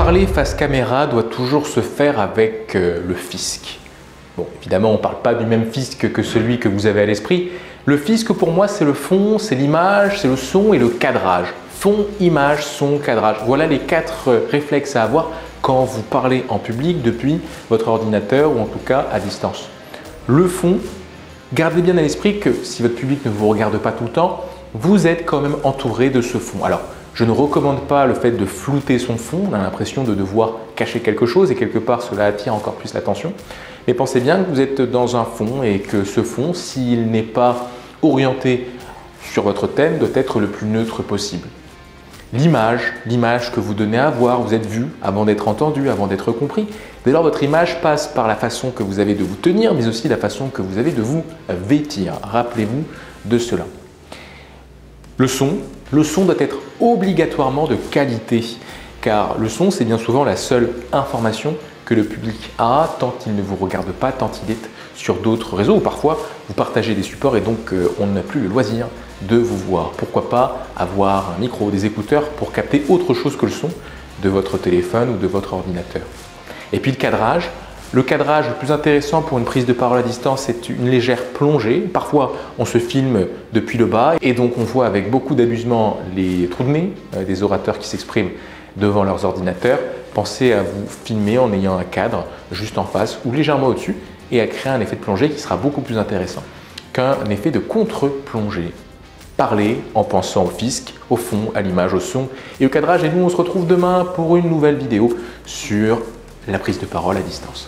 Parler face caméra doit toujours se faire avec le fisc. Bon, évidemment, on ne parle pas du même fisc que celui que vous avez à l'esprit. Le fisc, pour moi, c'est le fond, c'est l'image, c'est le son et le cadrage. Fond, image, son, cadrage. Voilà les 4 réflexes à avoir quand vous parlez en public depuis votre ordinateur ou en tout cas à distance. Le fond, gardez bien à l'esprit que si votre public ne vous regarde pas tout le temps, vous êtes quand même entouré de ce fond. Alors, je ne recommande pas le fait de flouter son fond, on a l'impression de devoir cacher quelque chose et quelque part cela attire encore plus l'attention. Mais pensez bien que vous êtes dans un fond et que ce fond, s'il n'est pas orienté sur votre thème, doit être le plus neutre possible. L'image que vous donnez à voir, vous êtes vu avant d'être entendu, avant d'être compris. Dès lors, votre image passe par la façon que vous avez de vous tenir, mais aussi la façon que vous avez de vous vêtir. Rappelez-vous de cela. Le son doit être obligatoirement de qualité, car le son, c'est bien souvent la seule information que le public a tant il ne vous regarde pas, tant il est sur d'autres réseaux, ou parfois vous partagez des supports et donc on n'a plus le loisir de vous voir. Pourquoi pas avoir un micro, des écouteurs pour capter autre chose que le son de votre téléphone ou de votre ordinateur. Et puis le cadrage. Le cadrage le plus intéressant pour une prise de parole à distance, c'est une légère plongée. Parfois, on se filme depuis le bas et donc on voit avec beaucoup d'abusement les trous de nez des orateurs qui s'expriment devant leurs ordinateurs. Pensez à vous filmer en ayant un cadre juste en face ou légèrement au-dessus et à créer un effet de plongée qui sera beaucoup plus intéressant qu'un effet de contre-plongée. Parler en pensant au fisc, au fond, à l'image, au son et au cadrage. Et nous, on se retrouve demain pour une nouvelle vidéo sur la prise de parole à distance.